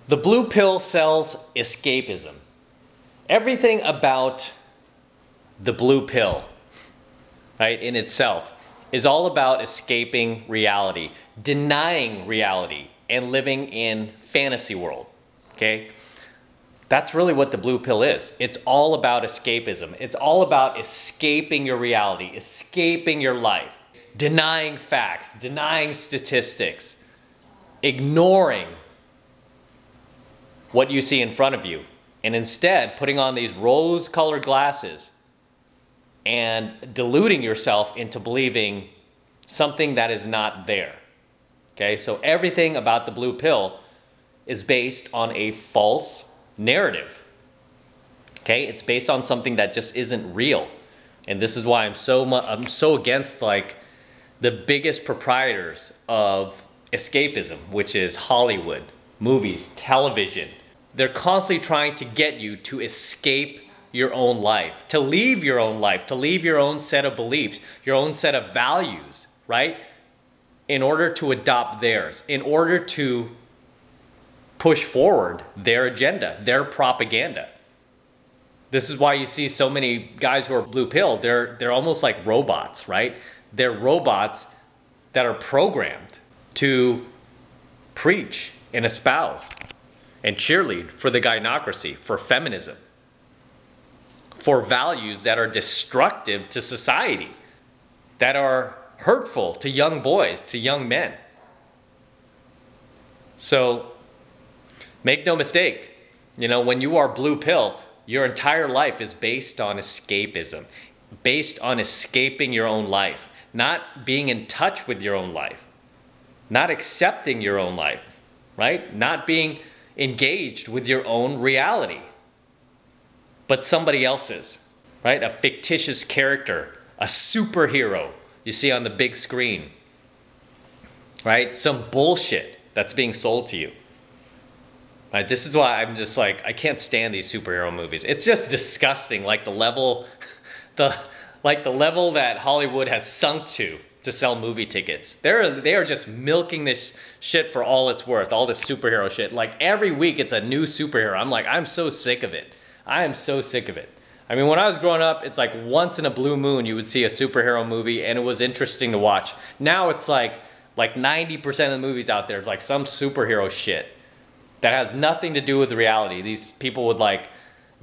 The blue pill sells escapism. Everything about the blue pill, right, in itself is all about escaping reality, denying reality, and living in fantasy world, okay? That's really what the blue pill is. It's all about escapism. It's all about escaping your reality, escaping your life, denying facts, denying statistics, ignoring what you see in front of you, and instead putting on these rose-colored glasses and deluding yourself into believing something that is not there. Okay, so everything about the blue pill is based on a false narrative. Okay, it's based on something that just isn't real. And this is why I'm so against like the biggest proprietors of escapism, which is Hollywood, movies, television. They're constantly trying to get you to escape your own life, to leave your own life, to leave your own set of beliefs, your own set of values, right? In order to adopt theirs, in order to push forward their agenda, their propaganda. This is why you see so many guys who are blue pill, they're almost like robots, right? They're robots that are programmed to preach and espouse and cheerlead for the gynocracy, for feminism, for values that are destructive to society, that are hurtful to young boys, to young men. So make no mistake, you know, when you are blue pill, your entire life is based on escapism, based on escaping your own life, not being in touch with your own life, not accepting your own life, right? Not being engaged with your own reality, but somebody else's, right? A fictitious character, a superhero you see on the big screen, right? Some bullshit that's being sold to you. Right? This is why I'm just like, I can't stand these superhero movies. It's just disgusting, like the level, the level that Hollywood has sunk to sell movie tickets. They are just milking this shit for all it's worth, all this superhero shit. Like every week it's a new superhero. I'm like, I'm so sick of it. I am so sick of it. I mean, when I was growing up, it's like once in a blue moon you would see a superhero movie and it was interesting to watch. Now it's like 90% of the movies out there, it's like some superhero shit that has nothing to do with the reality. These people with like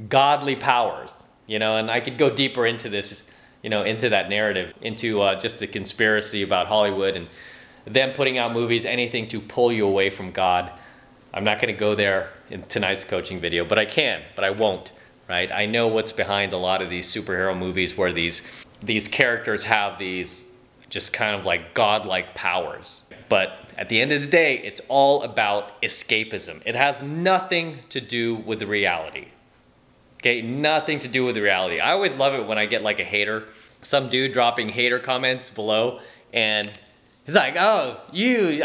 godly powers, you know, and I could go deeper into this, you know, into that narrative, into just the conspiracy about Hollywood and them putting out movies, anything to pull you away from God. I'm not going to go there in tonight's coaching video, but I can, but I won't, right? I know what's behind a lot of these superhero movies where these characters have these just kind of like godlike powers. But at the end of the day, it's all about escapism. It has nothing to do with the reality. Okay, nothing to do with the reality. I always love it when I get like a hater, some dude dropping hater comments below, and he's like, oh,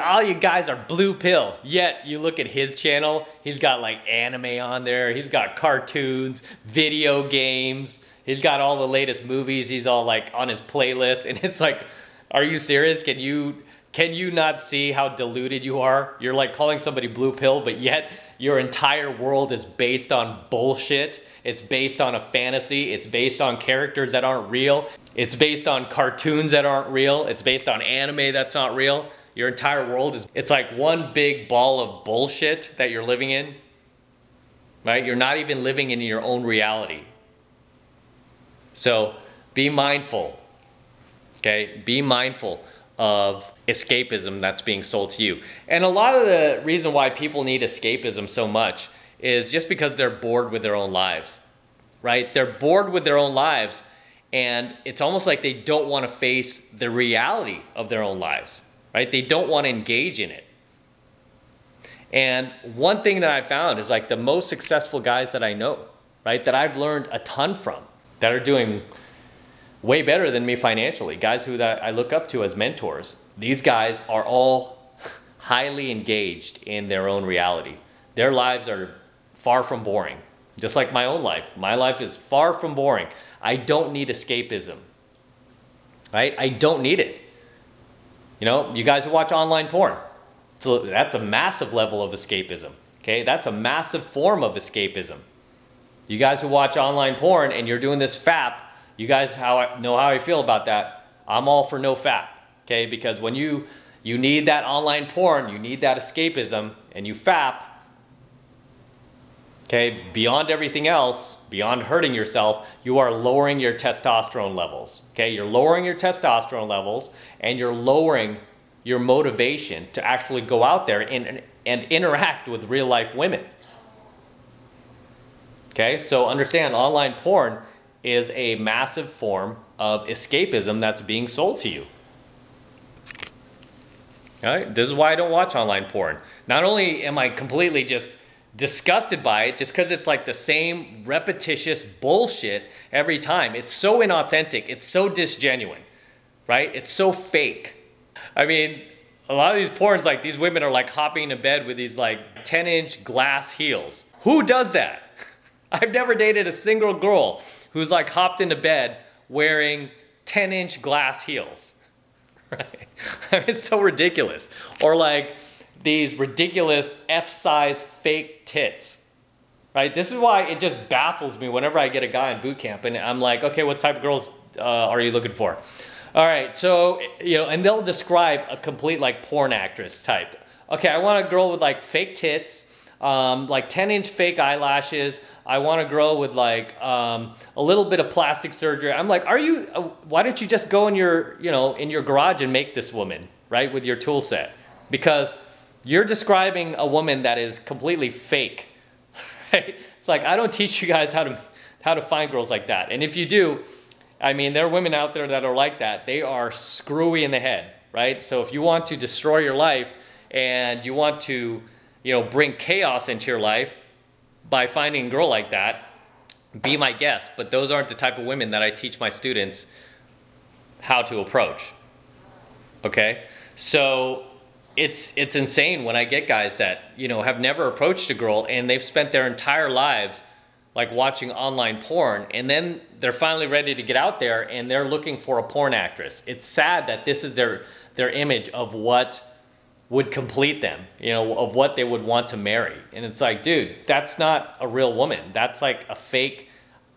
all you guys are blue pill. Yet you look at his channel, he's got like anime on there, he's got cartoons, video games, he's got all the latest movies, he's all like on his playlist, and it's like, are you serious? Can you not see how deluded you are? You're like calling somebody blue pill, but yet your entire world is based on bullshit. It's based on a fantasy. It's based on characters that aren't real. It's based on cartoons that aren't real. It's based on anime that's not real. Your entire world it's like one big ball of bullshit that you're living in, right? You're not even living in your own reality. So be mindful, okay? Be mindful of escapism that's being sold to you. And a lot of the reason why people need escapism so much is just because they're bored with their own lives, right? They're bored with their own lives, and it's almost like they don't want to face the reality of their own lives, right? They don't want to engage in it. And one thing that I found is like the most successful guys that I know, right, that I've learned a ton from, that are doing way better than me financially, guys who that I look up to as mentors, these guys are all highly engaged in their own reality. Their lives are far from boring, just like my own life. My life is far from boring. I don't need escapism, right? I don't need it. You know, you guys who watch online porn, so that's a massive level of escapism. Okay, that's a massive form of escapism. You guys who watch online porn and you're doing this FAP, you guys know how I feel about that. I'm all for no FAP, okay? Because when you need that online porn, you need that escapism, and you FAP, okay, beyond everything else, beyond hurting yourself, you are lowering your testosterone levels, okay? You're lowering your testosterone levels, and you're lowering your motivation to actually go out there and interact with real life women. Okay, so understand online porn is a massive form of escapism that's being sold to you. All right, this is why I don't watch online porn. Not only am I completely just disgusted by it, just because it's like the same repetitious bullshit every time. It's so inauthentic, it's so disgenuine, right? It's so fake. I mean, a lot of these porns, like these women are like hopping in bed with these like 10-inch glass heels. Who does that? I've never dated a single girl who's like hopped into bed wearing 10-inch glass heels, right? I mean, it's so ridiculous. Or like these ridiculous F-size fake tits, right? This is why it just baffles me whenever I get a guy in boot camp and I'm like, okay, what type of girls are you looking for? All right, so, you know, and they'll describe a complete like porn actress type. Okay, I want a girl with like fake tits, like 10-inch fake eyelashes. I want a girl with like a little bit of plastic surgery. I'm like, why don't you just go in your, you know, in your garage and make this woman, right, with your tool set? Because you're describing a woman that is completely fake, right? It's like, I don't teach you guys how to find girls like that. And if you do, I mean, there are women out there that are like that. They are screwy in the head, right? So if you want to destroy your life and you want to, you know, bring chaos into your life by finding a girl like that, be my guest. But those aren't the type of women that I teach my students how to approach, okay? So it's insane when I get guys that, you know, have never approached a girl and they've spent their entire lives like watching online porn, and then they're finally ready to get out there and they're looking for a porn actress. It's sad that this is their image of what would complete them, you know, of what they would want to marry. And it's like, dude, that's not a real woman. That's like a fake.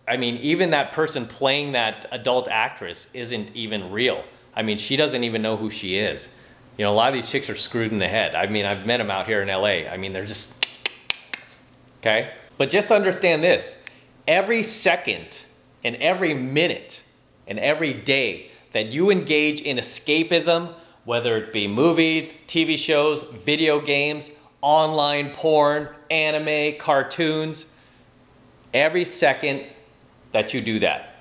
I mean, even that person playing that adult actress isn't even real. I mean, she doesn't even know who she is. You know, a lot of these chicks are screwed in the head. I mean, I've met them out here in LA. I mean, they're just, okay? But just understand this, every second and every minute and every day that you engage in escapism, whether it be movies, TV shows, video games, online porn, anime, cartoons, every second that you do that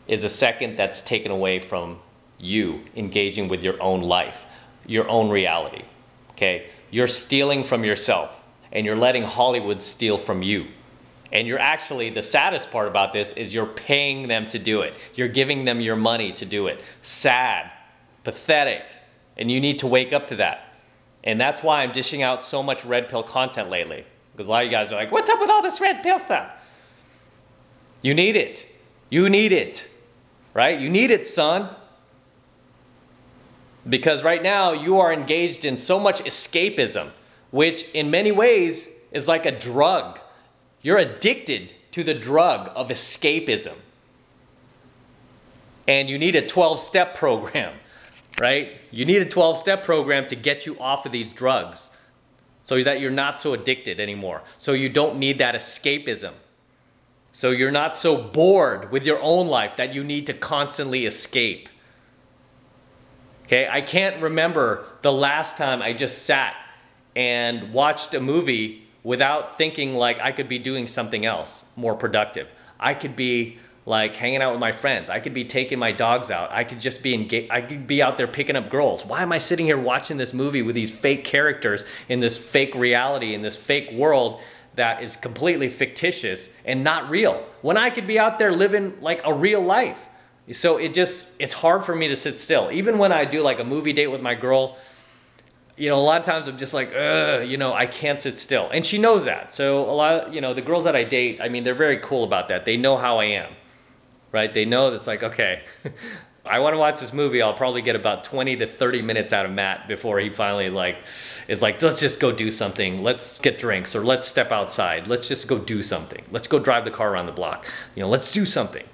is a second that's taken away from you engaging with your own life, your own reality, okay? You're stealing from yourself. And you're letting Hollywood steal from you. And you're actually, the saddest part about this is you're paying them to do it. You're giving them your money to do it. Sad, pathetic, and you need to wake up to that. And that's why I'm dishing out so much red pill content lately. Because a lot of you guys are like, what's up with all this red pill stuff? You need it. You need it, right? You need it, son. Because right now you are engaged in so much escapism, which in many ways is like a drug. You're addicted to the drug of escapism. And you need a 12-step program, right? You need a 12-step program to get you off of these drugs so that you're not so addicted anymore. So you don't need that escapism. So you're not so bored with your own life that you need to constantly escape. Okay, I can't remember the last time I just sat and watched a movie without thinking like I could be doing something else more productive. I could be like hanging out with my friends. I could be taking my dogs out. I could just be engaged. I could be out there picking up girls. Why am I sitting here watching this movie with these fake characters in this fake reality, in this fake world that is completely fictitious and not real, when I could be out there living like a real life? So it's hard for me to sit still. Even when I do like a movie date with my girl, you know, a lot of times I'm just like, you know, I can't sit still. And she knows that. So a lot of, you know, the girls that I date, I mean, they're very cool about that. They know how I am, right? They know that's like, okay, I want to watch this movie. I'll probably get about 20 to 30 minutes out of Matt before he finally is like, let's just go do something. Let's get drinks, or let's step outside. Let's just go do something. Let's go drive the car around the block. Let's do something,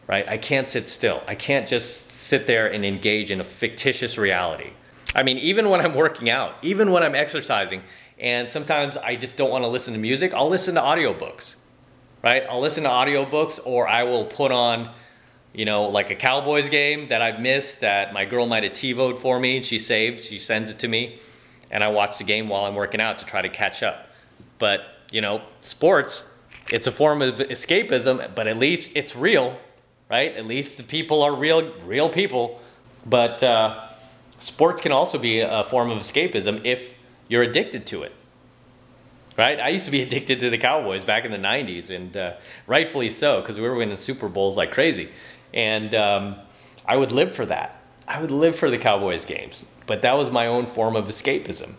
right? I can't sit still. I can't just sit there and engage in a fictitious reality. I mean, even when I'm working out, even when I'm exercising, and sometimes I just don't want to listen to music, I'll listen to audiobooks, right? I'll listen to audiobooks, or I will put on, like a Cowboys game that I've missed that my girl might have TiVo'd for me. She sends it to me, and I watch the game while I'm working out to try to catch up. But, sports, it's a form of escapism, but at least it's real, right? At least the people are real people. But sports can also be a form of escapism if you're addicted to it, right? I used to be addicted to the Cowboys back in the 90s, and rightfully so, because we were winning Super Bowls like crazy. And I would live for that. I would live for the Cowboys games. But that was my own form of escapism.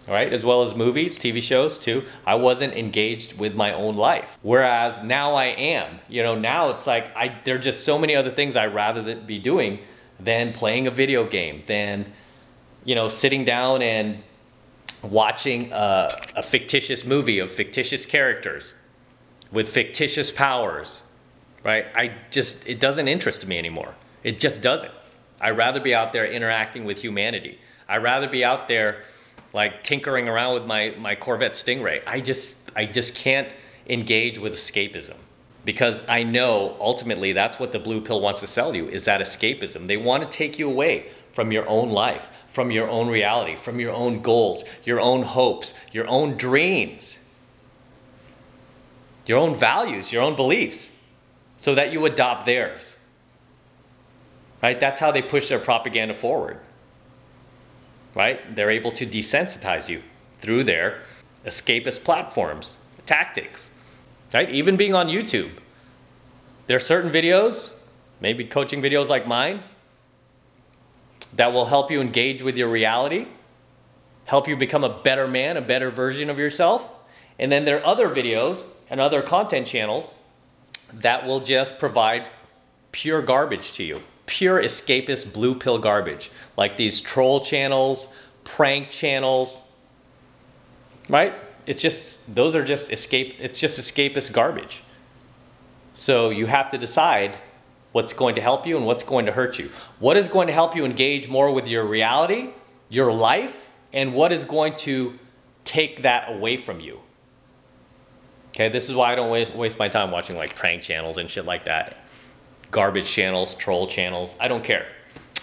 All right, as well as movies, TV shows too. I wasn't engaged with my own life. Whereas now I am. Now it's like there are just so many other things I'd rather be doing than playing a video game, than sitting down and watching a fictitious movie of fictitious characters with fictitious powers, right? It doesn't interest me anymore. It just doesn't. I'd rather be out there interacting with humanity. I'd rather be out there like tinkering around with my Corvette Stingray. I just can't engage with escapism, because I know ultimately that's what the blue pill wants to sell you, is that escapism. They want to take you away from your own life, from your own reality, from your own goals, your own hopes, your own dreams, your own values, your own beliefs, so that you adopt theirs. Right? That's how they push their propaganda forward. Right? They're able to desensitize you through their escapist platforms, tactics. Right? Even being on YouTube. There are certain videos, maybe coaching videos like mine, that will help you engage with your reality, help you become a better man, a better version of yourself. And then there are other videos and other content channels that will just provide pure garbage to you. Pure escapist blue pill garbage. Like these troll channels, prank channels, right? It's just escapist garbage. So you have to decide what's going to help you and what's going to hurt you. What is going to help you engage more with your reality, your life, and what is going to take that away from you. Okay, this is why I don't waste my time watching like prank channels and shit like that. Garbage channels, troll channels, I don't care.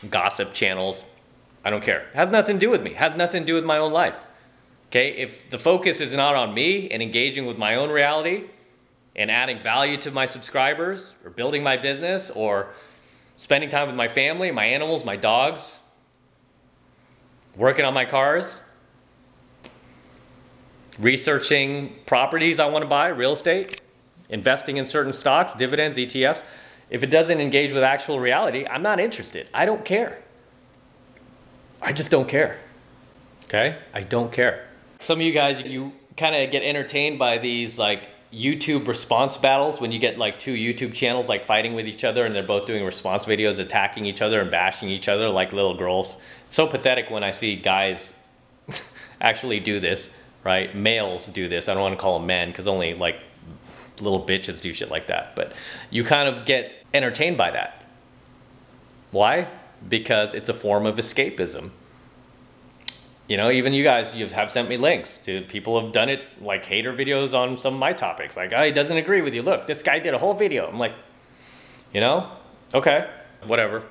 Gossip channels, I don't care. It has nothing to do with me. It has nothing to do with my own life. Okay, if the focus is not on me and engaging with my own reality and adding value to my subscribers or building my business or spending time with my family, my animals, my dogs, working on my cars, researching properties I want to buy, real estate, investing in certain stocks, dividends, ETFs. If it doesn't engage with actual reality, I'm not interested. I don't care. I just don't care. Okay? I don't care. Some of you guys, you kind of get entertained by these like YouTube response battles when you get like two YouTube channels like fighting with each other and they're both doing response videos, attacking each other and bashing each other like little girls. It's so pathetic when I see guys actually do this. Right? Males do this. I don't want to call them men because only like little bitches do shit like that. But you kind of get entertained by that. Why? Because it's a form of escapism. You know, even you guys, you have sent me links to people who have done it, like hater videos on some of my topics. Like, oh, he doesn't agree with you. Look, this guy did a whole video. I'm like, you know, okay, whatever.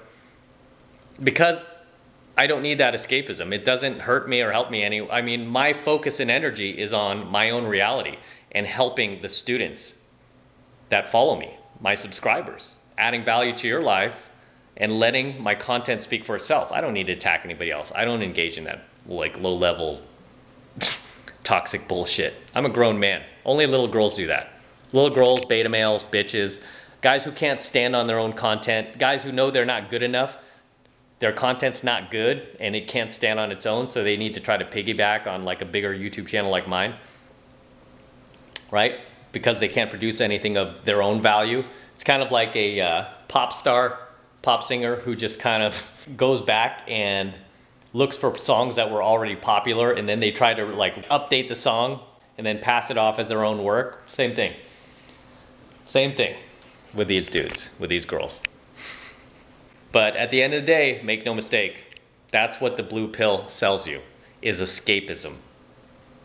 Because I don't need that escapism. It doesn't hurt me or help me any. I mean, my focus and energy is on my own reality and helping the students that follow me, my subscribers, adding value to your life and letting my content speak for itself. I don't need to attack anybody else. I don't engage in that like low level toxic bullshit. I'm a grown man. Only little girls do that. Little girls, beta males, bitches, guys who can't stand on their own content, guys who know they're not good enough. Their content's not good and it can't stand on its own, so they need to try to piggyback on like a bigger YouTube channel like mine, right? Because they can't produce anything of their own value. It's kind of like a pop star, pop singer who just kind of goes back and looks for songs that were already popular, and then they try to like update the song and then pass it off as their own work. Same thing. Same thing with these dudes, with these girls. But at the end of the day, make no mistake, that's what the blue pill sells you, is escapism.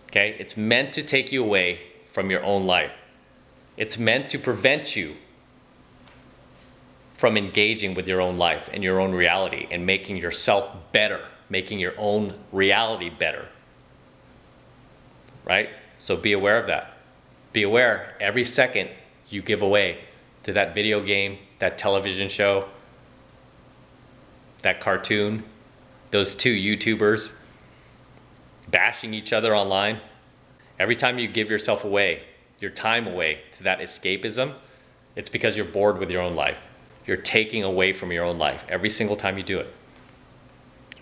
Okay? It's meant to take you away from your own life. It's meant to prevent you from engaging with your own life and your own reality and making yourself better, making your own reality better. Right? So be aware of that. Be aware every second you give away to that video game, that television show, that cartoon, those two YouTubers bashing each other online. Every time you give yourself away, your time away to that escapism, it's because you're bored with your own life. You're taking away from your own life every single time you do it.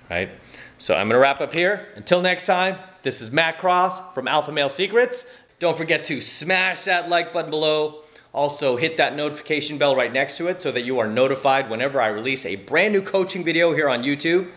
Right? So I'm gonna wrap up here. Until next time, this is Matt Cross from AlphaMaleSecrets. Don't forget to smash that like button below. Also hit that notification bell right next to it so that you are notified whenever I release a brand new coaching video here on YouTube.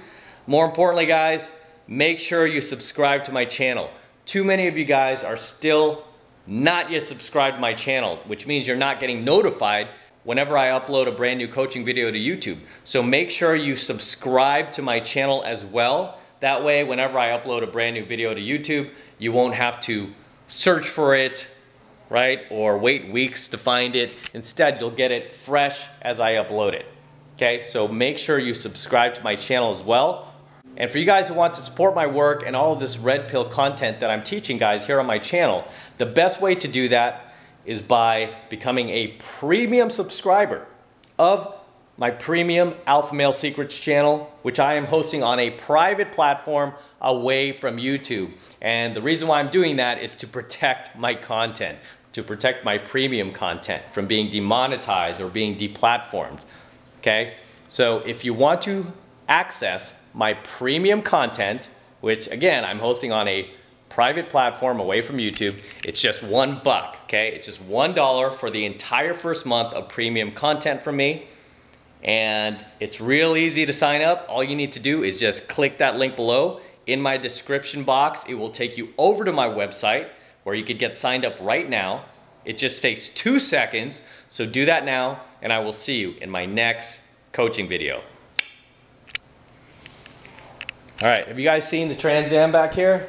More importantly, guys, make sure you subscribe to my channel. Too many of you guys are still not yet subscribed to my channel, which means you're not getting notified whenever I upload a brand new coaching video to YouTube. So make sure you subscribe to my channel as well. That way, whenever I upload a brand new video to YouTube, you won't have to search for it, right? Or wait weeks to find it. Instead, you'll get it fresh as I upload it. Okay, so make sure you subscribe to my channel as well. And for you guys who want to support my work and all of this red pill content that I'm teaching guys here on my channel, the best way to do that is by becoming a premium subscriber of my premium AlphaMaleSecrets channel, which I am hosting on a private platform away from YouTube. And the reason why I'm doing that is to protect my content, to protect my premium content from being demonetized or being deplatformed. Okay? So if you want to access my premium content, which again, I'm hosting on a private platform away from YouTube, it's just $1, okay? It's just $1 for the entire first month of premium content from me. And it's real easy to sign up. All you need to do is just click that link below in my description box. It will take you over to my website where you could get signed up right now. It just takes 2 seconds. So do that now, and I will see you in my next coaching video. All right, have you guys seen the Trans Am back here?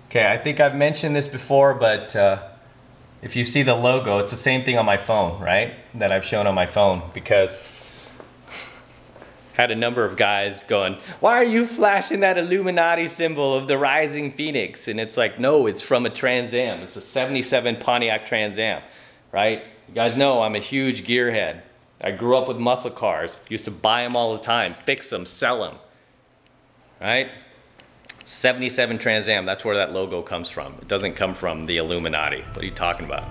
Okay, I think I've mentioned this before, but if you see the logo, it's the same thing on my phone, right? That I've shown on my phone, because I had a number of guys going, why are you flashing that Illuminati symbol of the rising phoenix? And it's like, no, it's from a Trans Am. It's a 77 Pontiac Trans Am, right? You guys know I'm a huge gearhead. I grew up with muscle cars, used to buy them all the time, fix them, sell them, right? 77 Trans Am, that's where that logo comes from. It doesn't come from the Illuminati. What are you talking about?